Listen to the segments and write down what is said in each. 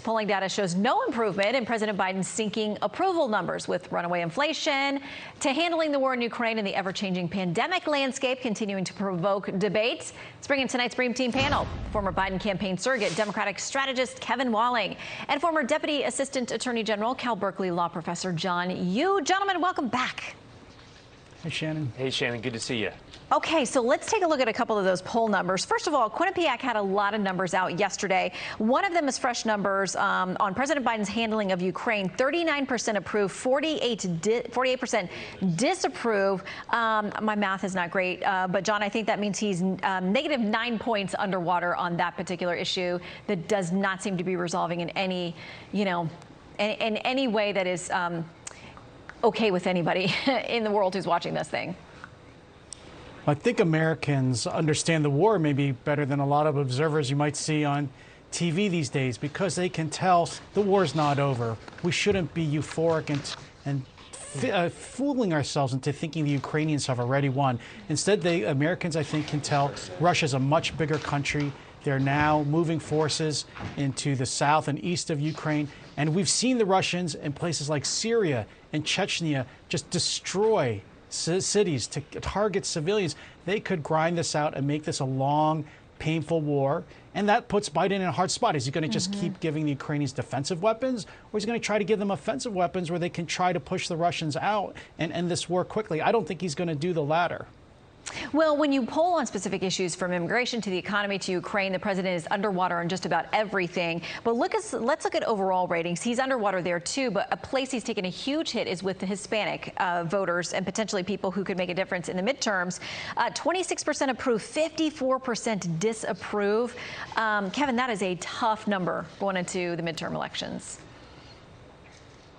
polling data shows no improvement in President Biden's sinking approval numbers, with runaway inflation to handling the war in Ukraine and the ever-changing pandemic landscape continuing to provoke debates. Let's bring in tonight's Bream Team panel. Former Biden campaign surrogate, Democratic strategist Kevin Walling, and former Deputy Assistant Attorney General, Cal Berkeley law professor John Yoo. Gentlemen, welcome back. Hey, Shannon. Hey, Shannon. Good to see you. Okay, so let's take a look at a couple of those poll numbers. First of all, Quinnipiac had a lot of numbers out yesterday. One of them is fresh numbers on President Biden's handling of Ukraine. 39% approve, 48% disapprove. My math is not great, but John, I think that means he's negative 9 points underwater on that particular issue. That does not seem to be resolving in any, in any way that is okay with anybody in the world who's watching this thing. I think Americans understand the war maybe better than a lot of observers you might see on TV these days, because they can tell the war's not over. We shouldn't be euphoric and fooling ourselves into thinking the Ukrainians have already won. Instead, Americans, I think, can tell Russia's a much bigger country. They're now moving forces into the south and east of Ukraine. And we've seen the Russians in places like Syria and Chechnya just destroy cities to target civilians. They could grind this out and make this a long, painful war. And that puts Biden in a hard spot. Is he going to just keep giving the Ukrainians defensive weapons, or is he going to try to give them offensive weapons where they can try to push the Russians out and end this war quickly? I don't think he's going to do the latter. Well, when you poll on specific issues from immigration to the economy to Ukraine, the president is underwater on just about everything. But let's look at overall ratings. He's underwater there, too. But a place he's taken a huge hit is with the Hispanic voters and potentially people who could make a difference in the midterms. 26% approve, 54% disapprove. Kevin, that is a tough number going into the midterm elections.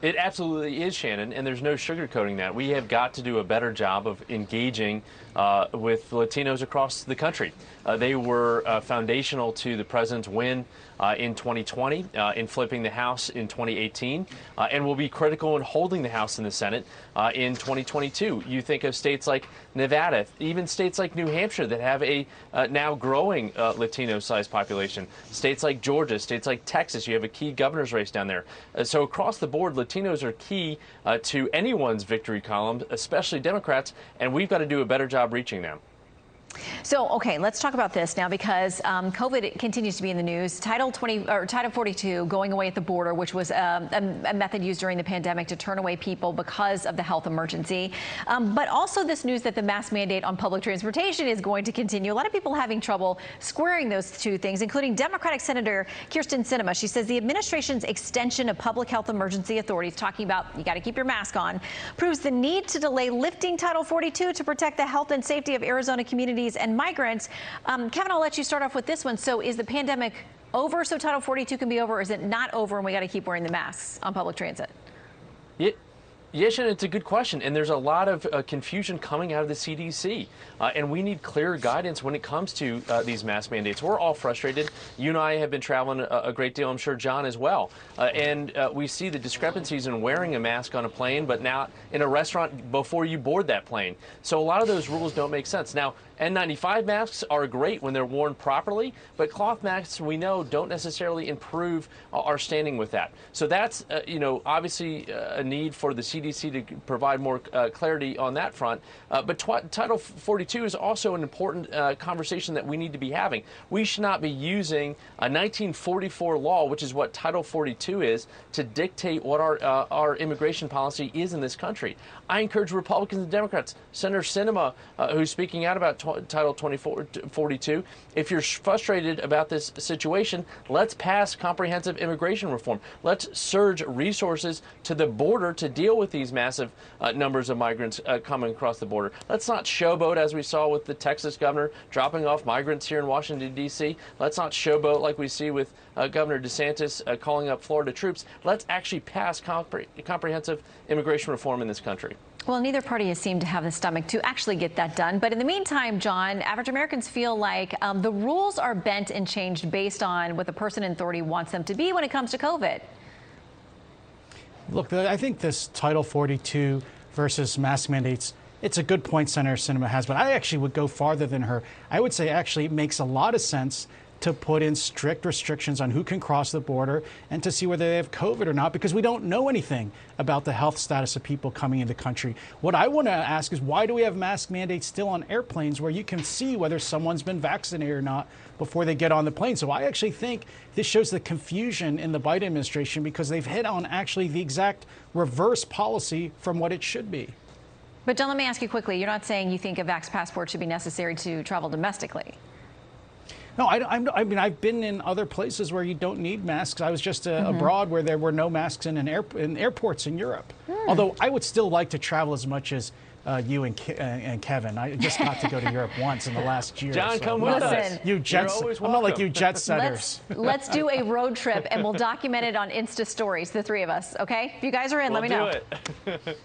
It absolutely is, Shannon, and there's no sugarcoating that. We have got to do a better job of engaging with Latinos across the country. They were foundational to the president's win in 2020, in flipping the House in 2018, and will be critical in holding the House and the Senate in 2022. You think of states like Nevada, even states like New Hampshire that have a now growing Latino-sized population. States like Georgia, states like Texas, you have a key governor's race down there. So across the board, Latinos are key to anyone's victory column, especially Democrats, and we've got to do a better job reaching them. So, okay, let's talk about this now, because COVID continues to be in the news. Title 42 going away at the border, which was a method used during the pandemic to turn away people because of the health emergency. But also this news that the mask mandate on public transportation is going to continue. A lot of people having trouble squaring those two things, including Democratic Senator Kyrsten Sinema. She says the administration's extension of public health emergency authorities, talking about you got to keep your mask on, proves the need to delay lifting Title 42 to protect the health and safety of Arizona communities and migrants. Kevin, I'll let you start off with this one. So is the pandemic over so Title 42 can be over, or is it not over and we got to keep wearing the masks on public transit? Yes, Shannon, it's a good question, and there's a lot of confusion coming out of the CDC, and we need clear guidance when it comes to these mask mandates. We're all frustrated. You and I have been traveling a great deal, I'm sure John as well, and we see the discrepancies in wearing a mask on a plane, but now in a restaurant before you board that plane. So a lot of those rules don't make sense. Now, N95 masks are great when they're worn properly, but cloth masks, we know, don't necessarily improve our standing with that. So that's, obviously a need for the CDC to provide more clarity on that front. But Title 42 is also an important conversation that we need to be having. We should not be using a 1944 law, which is what Title 42 is, to dictate what our immigration policy is in this country. I encourage Republicans and Democrats, Senator Sinema, who's speaking out about Title 42, if you're frustrated about this situation, let's pass comprehensive immigration reform. Let's surge resources to the border to deal with these massive numbers of migrants coming across the border. Let's not showboat, as we saw with the Texas governor dropping off migrants here in Washington, D.C. Let's not showboat like we see with Governor DeSantis calling up Florida troops. Let's actually pass comprehensive immigration reform in this country. Well, neither party has seemed to have the stomach to actually get that done. But in the meantime, John, average Americans feel like the rules are bent and changed based on what the person in authority wants them to be when it comes to COVID. Look, I think this Title 42 versus mask mandates, it's a good point Senator Sinema has, but I actually would go farther than her. I would say actually it makes a lot of sense to put in strict restrictions on who can cross the border and to see whether they have COVID or not, because we don't know anything about the health status of people coming into the country. What I want to ask is, why do we have mask mandates still on airplanes where you can see whether someone's been vaccinated or not before they get on the plane? So I actually think this shows the confusion in the Biden administration, because they've hit on actually the exact reverse policy from what it should be. But John, let me ask you quickly. You're not saying you think a vax passport should be necessary to travel domestically? No, I mean, I've been in other places where you don't need masks. I was just abroad where there were no masks in airports in Europe. Although I would still like to travel as much as you and Kevin. I just got to go to Europe once in the last year. John, so. come with us. You jets. I'm not like you jet setters. Let's do a road trip, and we'll document it on Insta stories, the three of us. Okay? If you guys are in, let me know. We'll do it.